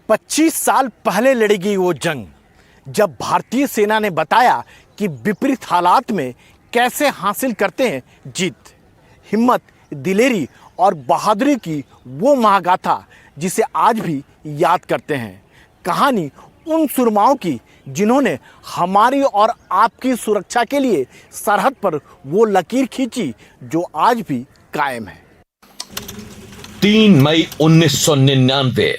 25 साल पहले लड़ी गई वो जंग, जब भारतीय सेना ने बताया कि विपरीत हालात में कैसे हासिल करते हैं जीत। हिम्मत, दिलेरी और बहादुरी की वो महागाथा जिसे आज भी याद करते हैं। कहानी उन सुरमाओं की जिन्होंने हमारी और आपकी सुरक्षा के लिए सरहद पर वो लकीर खींची जो आज भी कायम है। 3 मई 1999।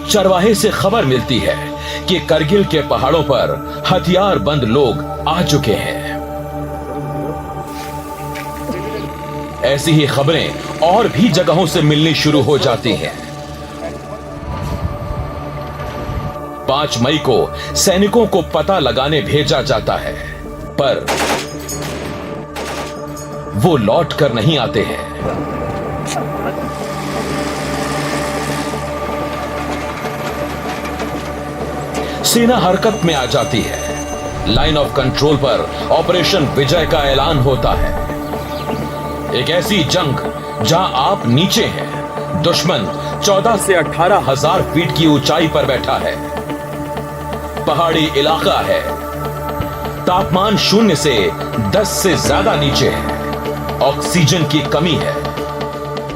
चरवाहे से खबर मिलती है कि करगिल के पहाड़ों पर हथियारबंद लोग आ चुके हैं। ऐसी ही खबरें और भी जगहों से मिलनी शुरू हो जाती हैं। 5 मई को सैनिकों को पता लगाने भेजा जाता है, पर वो लौट कर नहीं आते हैं। सेना हरकत में आ जाती है। लाइन ऑफ कंट्रोल पर ऑपरेशन विजय का ऐलान होता है। एक ऐसी जंग जहां आप नीचे हैं, दुश्मन 14 से 18 हजार फीट की ऊंचाई पर बैठा है। पहाड़ी इलाका है, तापमान 0 से 10 से ज्यादा नीचे है, ऑक्सीजन की कमी है।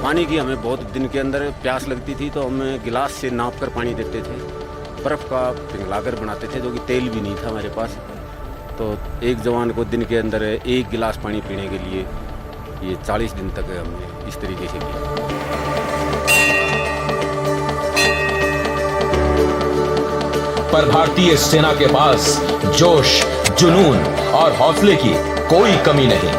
पानी की हमें बहुत दिन के अंदर प्यास लगती थी तो हमें गिलास से नाप कर पानी देते थे। बर्फ का पिघलाकर बनाते थे, जो कि तेल भी नहीं था हमारे पास। तो एक जवान को दिन के अंदर 1 गिलास पानी पीने के लिए ये 40 दिन तक हमने इस तरीके से किया। पर भारतीय सेना के पास जोश, जुनून और हौसले की कोई कमी नहीं।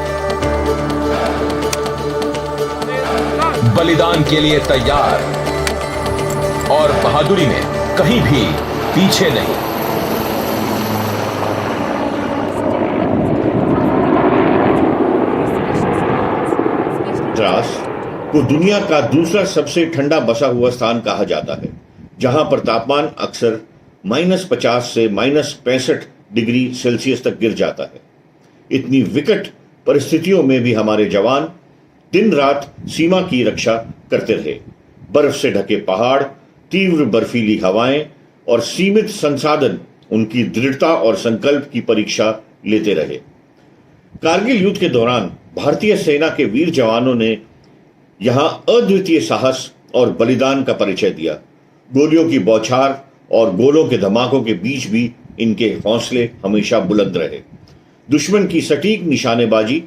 बलिदान के लिए तैयार और बहादुरी में कहीं भी पीछे नहीं। द्रास को दुनिया का दूसरा सबसे ठंडा बसा हुआ स्थान कहा जाता है, जहां पर तापमान अक्सर -50 से -65 डिग्री सेल्सियस तक गिर जाता है। इतनी विकट परिस्थितियों में भी हमारे जवान दिन रात सीमा की रक्षा करते रहे। बर्फ से ढके पहाड़, तीव्र बर्फीली हवाएं और सीमित संसाधन उनकी दृढ़ता और संकल्प की परीक्षा लेते रहे। कारगिल युद्ध के दौरान भारतीय सेना के वीर जवानों ने यहां अद्वितीय साहस और बलिदान का परिचय दिया। गोलियों की बौछार और गोलों के धमाकों के बीच भी इनके हौसले हमेशा बुलंद रहे। दुश्मन की सटीक निशानेबाजी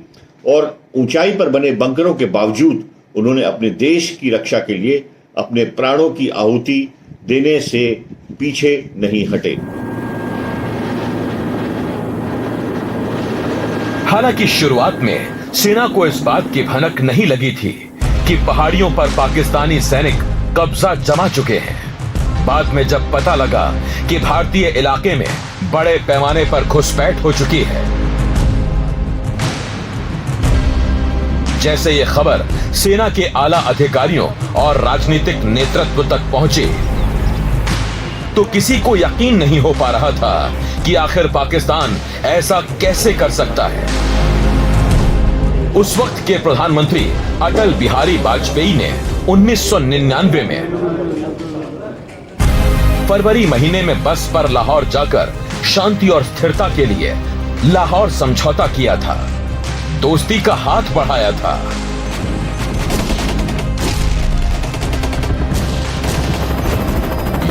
और ऊंचाई पर बने बंकरों के बावजूद उन्होंने अपने देश की रक्षा के लिए अपने प्राणों की आहुति देने से पीछे नहीं हटे। हालांकि शुरुआत में सेना को इस बात की भनक नहीं लगी थी कि पहाड़ियों पर पाकिस्तानी सैनिक कब्जा जमा चुके हैं। बाद में जब पता लगा कि भारतीय इलाके में बड़े पैमाने पर घुसपैठ हो चुकी है, जैसे ये खबर सेना के आला अधिकारियों और राजनीतिक नेतृत्व तक पहुंची, तो किसी को यकीन नहीं हो पा रहा था कि आखिर पाकिस्तान ऐसा कैसे कर सकता है। उस वक्त के प्रधानमंत्री अटल बिहारी वाजपेयी ने 1999 में फरवरी महीने में बस पर लाहौर जाकर शांति और स्थिरता के लिए लाहौर समझौता किया था, दोस्ती का हाथ बढ़ाया था।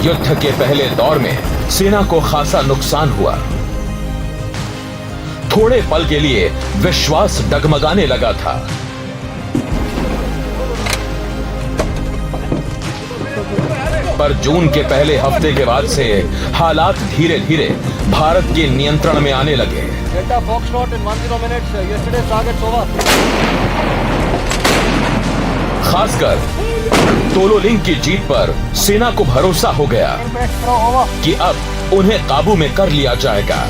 युद्ध के पहले दौर में सेना को खासा नुकसान हुआ। थोड़े पल के लिए विश्वास डगमगाने लगा था। पर जून के पहले हफ्ते के बाद से हालात धीरे धीरे भारत के नियंत्रण में आने लगे। खासकर तोलोलिंग की जीत पर सेना को भरोसा हो गया कि अब उन्हें काबू में कर लिया जाएगा।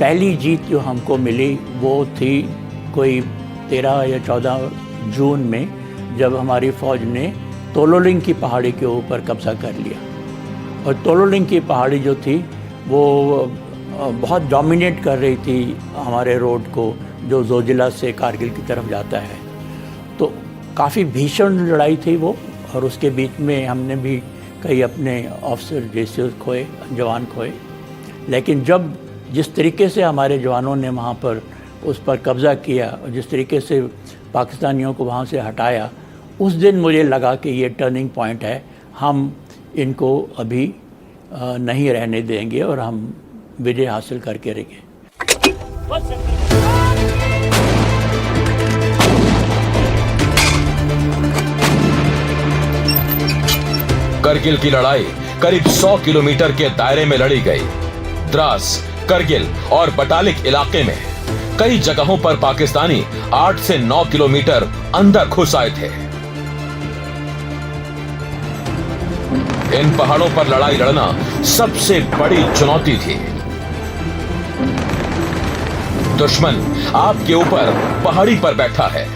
पहली जीत जो हमको मिली वो थी कोई 13 या 14 जून में जब हमारी फ़ौज ने तोलोलिंग की पहाड़ी के ऊपर कब्ज़ा कर लिया। और तोलोलिंग की पहाड़ी जो थी वो बहुत डोमिनेट कर रही थी हमारे रोड को, जो जोजिला से कारगिल की तरफ जाता है। तो काफ़ी भीषण लड़ाई थी वो, और उसके बीच में हमने भी कई अपने ऑफिसर जैसे खोए, जवान खोए। लेकिन जब जिस तरीके से हमारे जवानों ने वहाँ पर उस पर कब्ज़ा किया और जिस तरीके से पाकिस्तानियों को वहाँ से हटाया, उस दिन मुझे लगा कि ये टर्निंग पॉइंट है, हम इनको अभी नहीं रहने देंगे और हम विजय हासिल करके रहेंगे। करगिल की लड़ाई करीब 100 किलोमीटर के दायरे में लड़ी गई। द्रास, करगिल और बटालिक इलाके में कई जगहों पर पाकिस्तानी 8 से 9 किलोमीटर अंदर घुस आए थे। इन पहाड़ों पर लड़ाई लड़ना सबसे बड़ी चुनौती थी। दुश्मन आपके ऊपर पहाड़ी पर बैठा है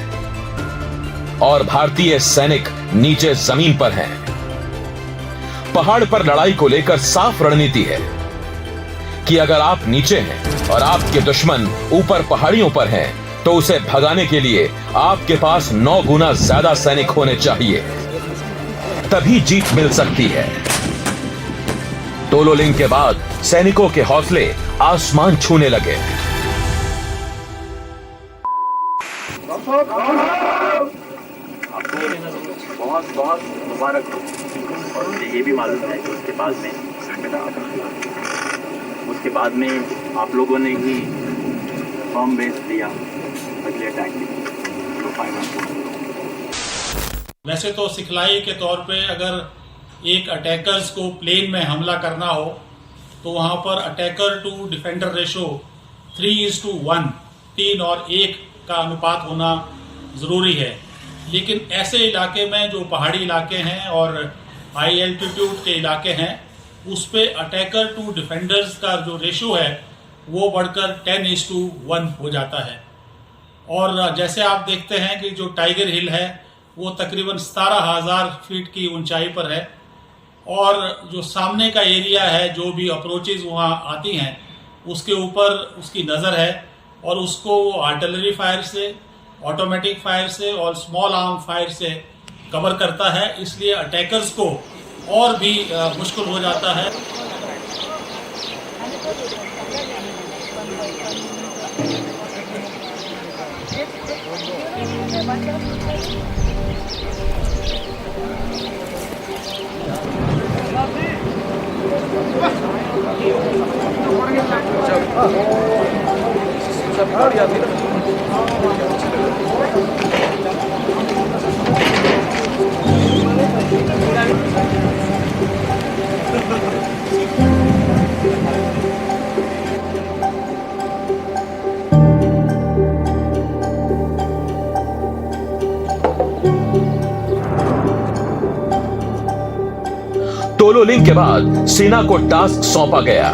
और भारतीय सैनिक नीचे जमीन पर हैं। पहाड़ पर लड़ाई को लेकर साफ रणनीति है कि अगर आप नीचे हैं और आपके दुश्मन ऊपर पहाड़ियों पर हैं, तो उसे भगाने के लिए आपके पास 9 गुना ज्यादा सैनिक होने चाहिए, तभी जीत मिल सकती है। तोलोलिंग के बाद सैनिकों के हौसले आसमान छूने लगे। बहुत बहुत मुबारक हो। और मुझे ये भी मालूम है कि उसके बाद में आप लोगों ने ही फर्म बेस दिया अगले अटैक के लिए। वैसे तो सिखलाई के तौर पे अगर एक अटैकर्स को प्लेन में हमला करना हो तो वहाँ पर अटैकर टू डिफेंडर रेशो 3:1, 3 और 1 का अनुपात होना ज़रूरी है। लेकिन ऐसे इलाके में जो पहाड़ी इलाके हैं और हाई एल्टीट्यूड के इलाके हैं, उस पे अटैकर टू डिफेंडर्स का जो रेशो है वो बढ़कर 10:1 हो जाता है। और जैसे आप देखते हैं कि जो टाइगर हिल है वो तकरीबन 17,000 फीट की ऊंचाई पर है, और जो सामने का एरिया है, जो भी अप्रोचेज वहाँ आती हैं, उसके ऊपर उसकी नज़र है और उसको वो आर्टिलरी फायर से, ऑटोमेटिक फायर से और स्मॉल आर्म फायर से कवर करता है। इसलिए अटैकर्स को और भी मुश्किल हो जाता है। तोलोलिंग के बाद सेना को टास्क सौंपा गया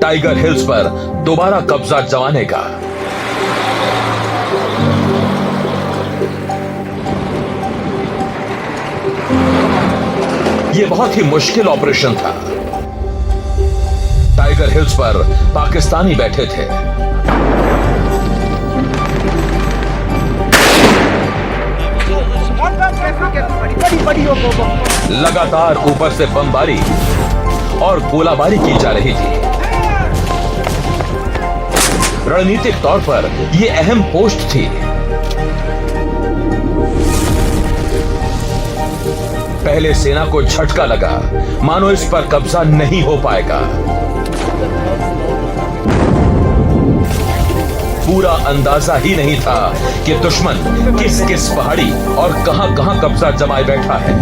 टाइगर हिल्स पर दोबारा कब्जा जमाने का। यह बहुत ही मुश्किल ऑपरेशन था। टाइगर हिल्स पर पाकिस्तानी बैठे थे। लगातार ऊपर से बमबारी और गोलाबारी की जा रही थी। रणनीतिक तौर पर यह अहम पोस्ट थी। पहले सेना को झटका लगा, मानो इस पर कब्जा नहीं हो पाएगा। पूरा अंदाजा ही नहीं था कि दुश्मन किस किस पहाड़ी और कहां कहां कब्जा जमाए बैठा है।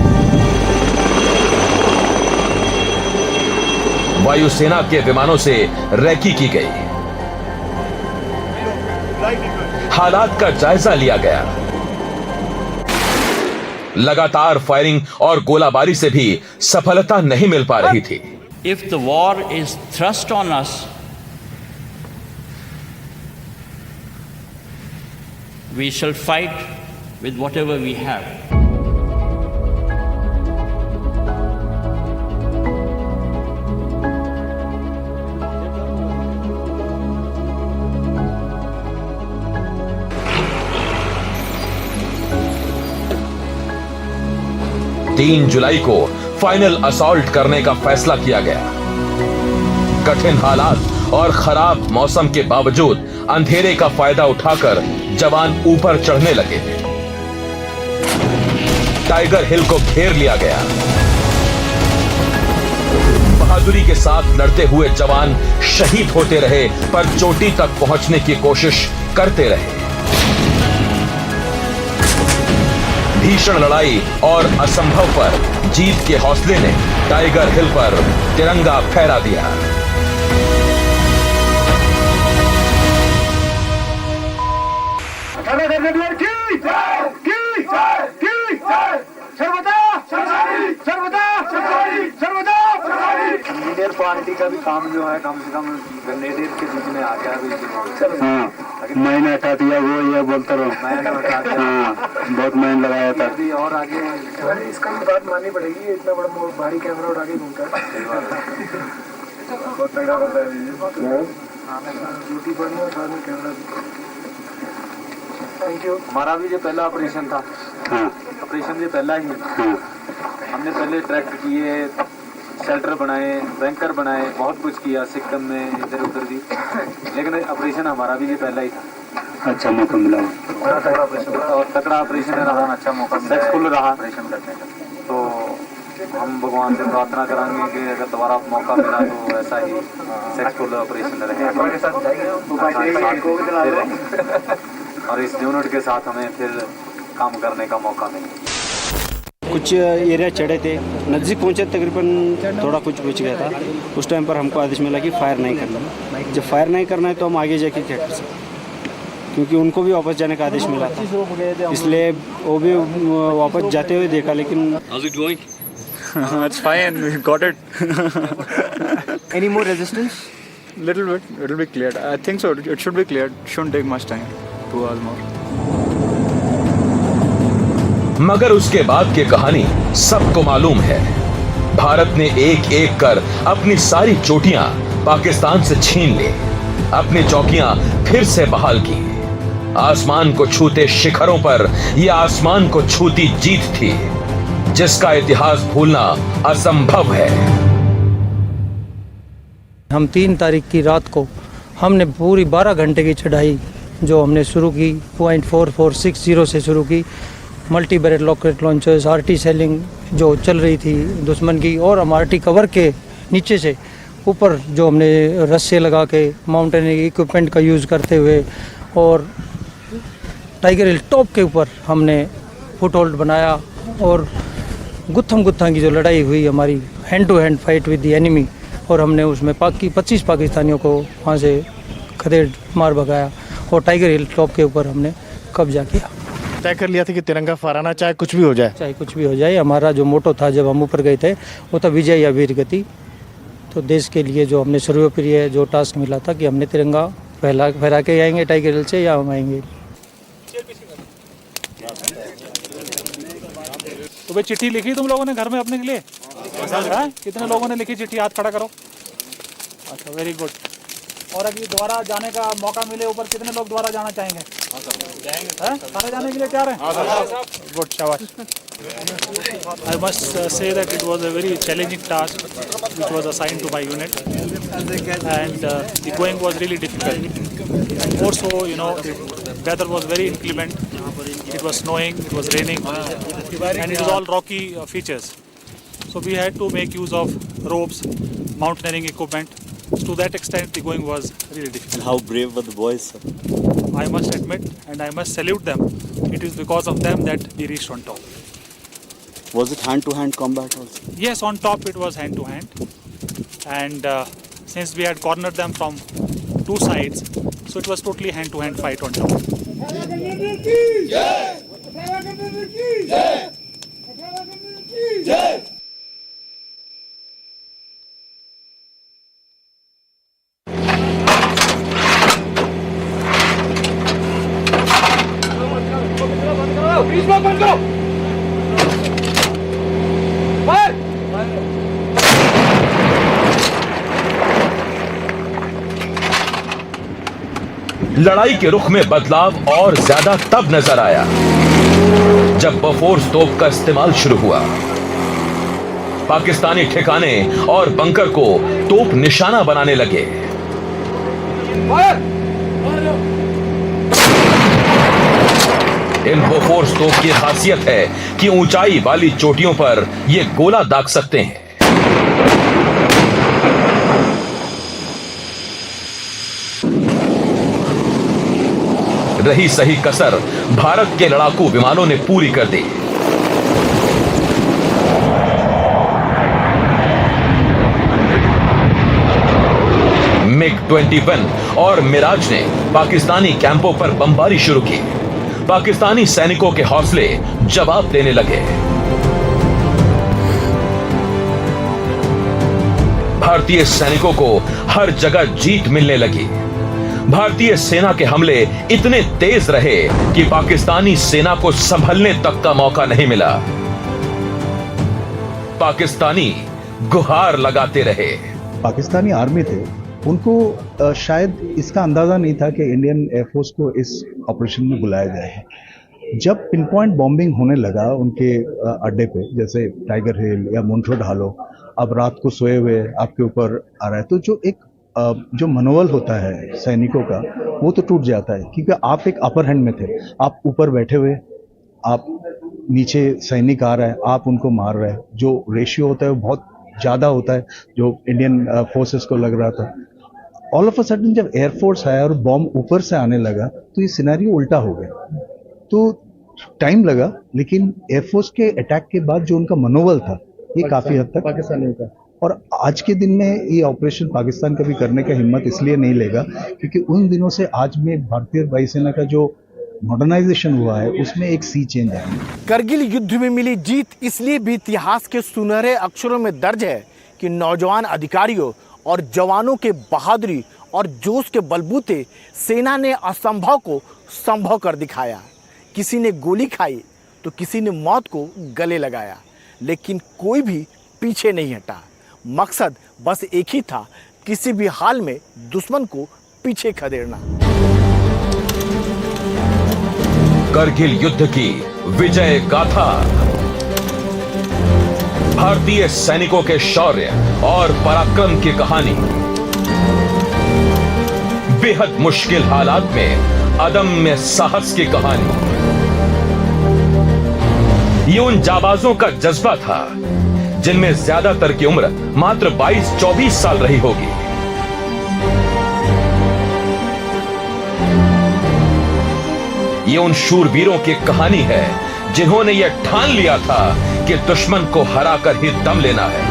वायुसेना के विमानों से रैकी की गई, हालात का जायजा लिया गया। लगातार फायरिंग और गोलाबारी से भी सफलता नहीं मिल पा रही थी। If the war is thrust on us, we shall fight with whatever we have. तीन जुलाई को फाइनल असॉल्ट करने का फैसला किया गया। कठिन हालात और खराब मौसम के बावजूद अंधेरे का फायदा उठाकर जवान ऊपर चढ़ने लगे। टाइगर हिल को घेर लिया गया। बहादुरी के साथ लड़ते हुए जवान शहीद होते रहे, पर चोटी तक पहुंचने की कोशिश करते रहे। भीषण लड़ाई और असंभव पर जीत के हौसले ने टाइगर हिल पर तिरंगा फहरा दिया। इंडियन पार्टी का भी काम जो है कम से कम ग्रेनेडियर के बीच में आ गया। हाँ, मैंने हटा दिया, वो ये बोलते रहो। मैंने हटा दिया। हाँ, बहुत मैंने लगाया था। और आगे इसका भी बात माननी पड़ेगी, इतना बड़ा भारी कैमरा उठा के घूमता है। बहुत तगड़ा होता है। ड्यूटी पर कैमरा। Thank you. हमारा भी जो पहला ऑपरेशन था, ऑपरेशन जो पहला ही, हमने पहले ट्रैक किए, शेल्टर बनाए, बैंकर बनाए, बहुत कुछ किया सिक्किम में, इधर उधर भी, लेकिन ऑपरेशन हमारा भी ये पहला ही था। अच्छा मौका मिला, बड़ा तगड़ा ऑपरेशन और तगड़ा ऑपरेशन रहा। अच्छा मौका सक्सेसफुल रहा ऑपरेशन करने का। तो हम भगवान से प्रार्थना करेंगे कि अगर दोबारा मौका मिला तो ऐसा ही सक्सेसफुल ऑपरेशन रहे और इस यूनिट के साथ हमें फिर काम करने का मौका मिले। कुछ एरिया चढ़े थे, नज़दीक पहुंचे, तकरीबन थोड़ा कुछ बच गया था। उस टाइम पर हमको आदेश मिला कि फायर नहीं करना। जब फायर नहीं करना है तो हम आगे जाके क्या कर सकते, क्योंकि उनको भी वापस जाने का आदेश मिला था, इसलिए वो भी वापस जाते हुए देखा। लेकिन It's fine, we got it. Any more resistance? Little bit, it will be cleared. I think so. It should be cleared. Shouldn't take much time. 2 hours more. मगर उसके बाद की कहानी सबको मालूम है। भारत ने एक एक कर अपनी सारी चोटियां पाकिस्तान से छीन ली, अपनी चौकियां फिर से बहाल की। आसमान को छूते शिखरों पर यह आसमान को छूती जीत थी, जिसका इतिहास भूलना असंभव है। हम 3 तारीख की रात को हमने पूरी 12 घंटे की चढ़ाई जो हमने शुरू की, 0.4460 से शुरू की। Multi barrel rocket launchers, RT selling जो चल रही थी दुश्मन की, और हम आरटी कवर के नीचे से ऊपर जो हमने रस्से लगा के माउंटेनिंग इक्विपमेंट का यूज़ करते हुए, और टाइगर हिल टॉप के ऊपर हमने फुट होल्ड बनाया। और गुत्थम गुत्था की जो लड़ाई हुई हमारी, hand to hand fight with the enemy, और हमने उसमें 25 पाकिस्तानियों को वहाँ से खदेड़ मार भगाया, और टाइगर हिल टॉप के ऊपर हमने कब्जा किया। तय कर लिया था कि तिरंगा फहराना, चाहे कुछ भी हो जाए। चाहे कुछ भी हो जाए। हमारा जो मोटो था जब हम ऊपर गए थे वो था विजय या वीर गति। तो देश के लिए जो हमने सर्वोपरि जो टास्क मिला था कि हमने तिरंगा फहरा के आएंगे टाइगर हिल से, या हम आएंगे। तो भाई चिट्ठी लिखी तुम लोगों ने घर में अपने के लिए? कितने लोगों ने लिखी चिट्ठी? हाथ खड़ा करो। अच्छा, वेरी गुड। और अभी दोबारा जाने का मौका मिले ऊपर, कितने लोग दोबारा जाना चाहेंगे? सारे जाने के लिए तैयार हैं? गुड, शाबाश। I must say that it was a very challenging task which was assigned to my unit, and the going was really difficult. And more so, the weather was very inclement. It was snowing, it was raining, and it was all rocky features. So we had to make use of ropes, mountaineering equipment. To that extent, the going was really difficult. And how brave were the boys, sir? I must admit, and I must salute them. It is because of them that we reached on top. Was it hand-to-hand combat also? Yes, on top it was hand to hand, and since we had cornered them from 2 sides, so it was totally hand to hand fight on top. लड़ाई के रुख में बदलाव और ज्यादा तब नजर आया जब बोफोर्स तोप का इस्तेमाल शुरू हुआ। पाकिस्तानी ठिकाने और बंकर को तोप निशाना बनाने लगे। इन बोफोर्स तोप की खासियत है कि ऊंचाई वाली चोटियों पर ये गोला दाग सकते हैं। रही सही कसर भारत के लड़ाकू विमानों ने पूरी कर दी। MiG-21 और मिराज ने पाकिस्तानी कैंपों पर बमबारी शुरू की। पाकिस्तानी सैनिकों के हौसले जवाब देने लगे। भारतीय सैनिकों को हर जगह जीत मिलने लगी। भारतीय सेना के हमले इतने तेज रहे कि पाकिस्तानी सेना को संभलने तक का मौका नहीं मिला। पाकिस्तानी गुहार लगाते रहे। पाकिस्तानी आर्मी थे, उनको शायद इसका अंदाजा नहीं था कि इंडियन एयरफोर्स को इस ऑपरेशन में बुलाया जाए। जब पिन पॉइंट बॉम्बिंग होने लगा उनके अड्डे पे, जैसे टाइगर हिल या मोन्ट्रो ढालो, अब रात को सोए हुए आपके ऊपर आ रहा है, तो जो मनोबल होता है सैनिकों का वो तो टूट जाता है, क्योंकि आप एक अपर हैंड में थे, आप ऊपर बैठे हुए, आप नीचे सैनिक आ रहा है, आप उनको मार रहे हैं, जो रेशियो होता है वो बहुत ज़्यादा होता है जो इंडियन फोर्सेस को लग रहा था। ऑल ऑफ अ सडन जब एयरफोर्स आया और बॉम्ब ऊपर से आने लगा तो ये सिनेरियो उल्टा हो गया। तो टाइम लगा, लेकिन एयरफोर्स के अटैक के बाद जो उनका मनोबल था ये काफ़ी हद तक पाकिस्तानियों का, और आज के दिन में ये ऑपरेशन पाकिस्तान कभी करने का हिम्मत इसलिए नहीं लेगा क्योंकि उन दिनों से आज में भारतीय वायुसेना का जो मॉडर्नाइजेशन हुआ है उसमें एक सी चेंज है। करगिल युद्ध में मिली जीत इसलिए भी इतिहास के सुनहरे अक्षरों में दर्ज है कि नौजवान अधिकारियों और जवानों के बहादुरी और जोश के बलबूते सेना ने असंभव को संभव कर दिखाया। किसी ने गोली खाई तो किसी ने मौत को गले लगाया, लेकिन कोई भी पीछे नहीं हटा। मकसद बस एक ही था, किसी भी हाल में दुश्मन को पीछे खदेड़ना। करगिल युद्ध की विजय गाथा, भारतीय सैनिकों के शौर्य और पराक्रम की कहानी, बेहद मुश्किल हालात में अदम्य साहस की कहानी। ये उन जाबाजों का जज्बा था जिनमें ज्यादातर की उम्र मात्र 22-24 साल रही होगी। ये उन शूरवीरों की कहानी है जिन्होंने यह ठान लिया था कि दुश्मन को हराकर ही दम लेना है,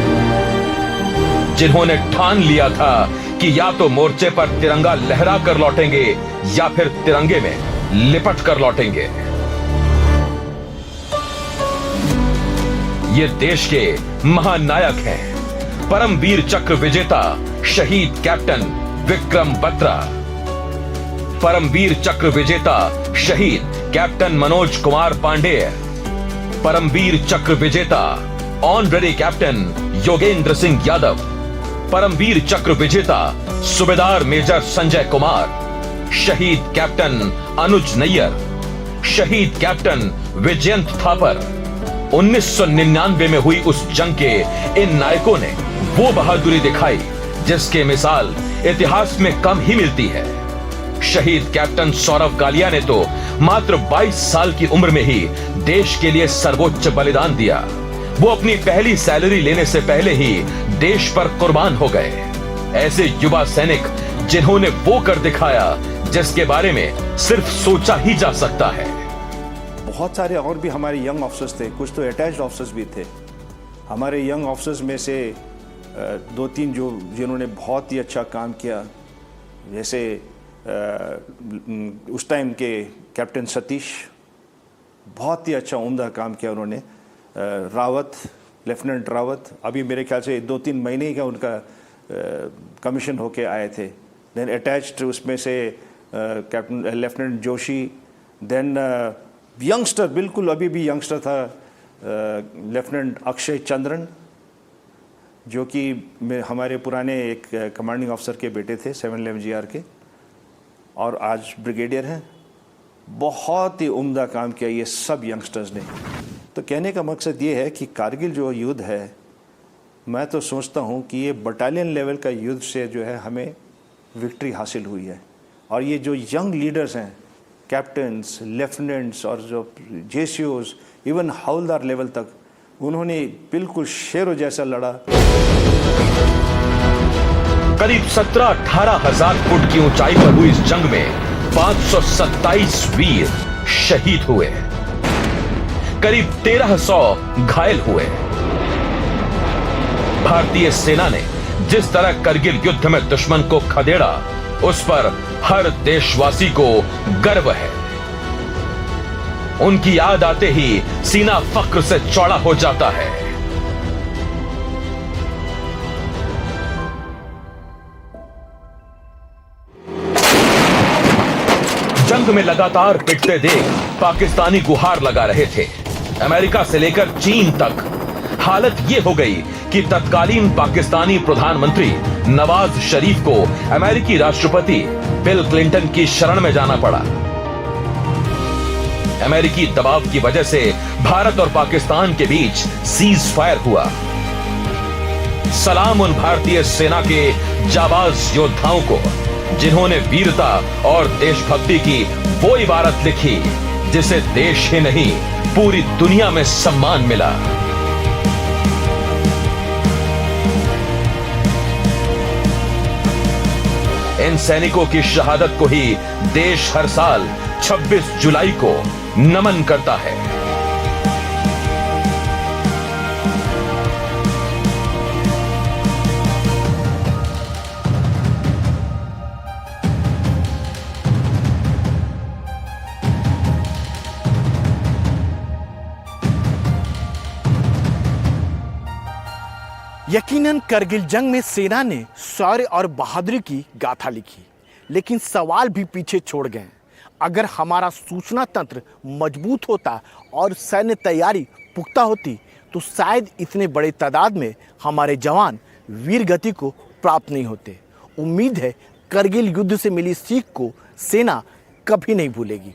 जिन्होंने ठान लिया था कि या तो मोर्चे पर तिरंगा लहरा कर लौटेंगे या फिर तिरंगे में लिपट कर लौटेंगे। ये देश के महानायक हैं, परमवीर चक्र विजेता शहीद कैप्टन विक्रम बत्रा, परमवीर चक्र विजेता शहीद कैप्टन मनोज कुमार पांडेय, परमवीर चक्र विजेता ऑनरेरी कैप्टन योगेंद्र सिंह यादव, परमवीर चक्र विजेता सूबेदार मेजर संजय कुमार, शहीद कैप्टन अनुज नैयर, शहीद कैप्टन विजयंत थापर। 1999 में हुई उस जंग के इन नायकों ने वो बहादुरी दिखाई जिसके मिसाल इतिहास में कम ही मिलती है। शहीद कैप्टन सौरव कालिया ने तो मात्र 22 साल की उम्र में ही देश के लिए सर्वोच्च बलिदान दिया। वो अपनी पहली सैलरी लेने से पहले ही देश पर कुर्बान हो गए। ऐसे युवा सैनिक जिन्होंने वो कर दिखाया जिसके बारे में सिर्फ सोचा ही जा सकता है। बहुत सारे और भी हमारे यंग ऑफिसर्स थे, कुछ तो अटैच्ड ऑफिसर्स भी थे। हमारे यंग ऑफिसर्स में से 2-3 जिन्होंने बहुत ही अच्छा काम किया, जैसे उस टाइम के कैप्टन सतीश, बहुत ही अच्छा उम्दा काम किया उन्होंने। रावत, लेफ्टिनेंट रावत, अभी मेरे ख्याल से 2-3 महीने का उनका कमीशन होके आए थे। देन अटैच्ड उसमें से captain lieutenant Joshi, then youngster, बिल्कुल अभी भी यंगस्टर था, लेफ्टिनेंट अक्षय चंद्रन, जो कि हमारे पुराने एक कमांडिंग ऑफिसर के बेटे थे 711 GR के। और आज ब्रिगेडियर हैं। बहुत ही उम्दा काम किया ये सब यंगस्टर्स ने। तो कहने का मकसद ये है कि कारगिल जो युद्ध है, मैं तो सोचता हूँ कि ये बटालियन लेवल का युद्ध से जो है हमें विक्ट्री हासिल हुई है। और ये जो यंग लीडर्स हैं, कैप्टन्स, लेफ्टिनेंट्स और जो जेसीओज, इवन हवलदार लेवल तक, उन्होंने बिल्कुल शेरों जैसा लड़ा। करीब 17-18 हजार फुट की ऊंचाई पर हुई इस जंग में 527 वीर शहीद हुए, करीब 1300 घायल हुए। भारतीय सेना ने जिस तरह करगिल युद्ध में दुश्मन को खदेड़ा, उस पर हर देशवासी को गर्व है। उनकी याद आते ही सीना फक्र से चौड़ा हो जाता है। जंग में लगातार पिटते देख पाकिस्तानी गुहार लगा रहे थे। अमेरिका से लेकर चीन तक हालत यह हो गई कि तत्कालीन पाकिस्तानी प्रधानमंत्री नवाज शरीफ को अमेरिकी राष्ट्रपति बिल क्लिंटन की शरण में जाना पड़ा। अमेरिकी दबाव की वजह से भारत और पाकिस्तान के बीच सीज फायर हुआ। सलाम उन भारतीय सेना के जाबाज योद्धाओं को जिन्होंने वीरता और देशभक्ति की वो इबारत लिखी जिसे देश ही नहीं पूरी दुनिया में सम्मान मिला। इन सैनिकों की शहादत को ही देश हर साल 26 जुलाई को नमन करता है। यकीनन करगिल जंग में सेना ने शौर्य और बहादुरी की गाथा लिखी, लेकिन सवाल भी पीछे छोड़ गए। अगर हमारा सूचना तंत्र मजबूत होता और सैन्य तैयारी पुख्ता होती तो शायद इतने बड़े तादाद में हमारे जवान वीर गति को प्राप्त नहीं होते। उम्मीद है करगिल युद्ध से मिली सीख को सेना कभी नहीं भूलेगी।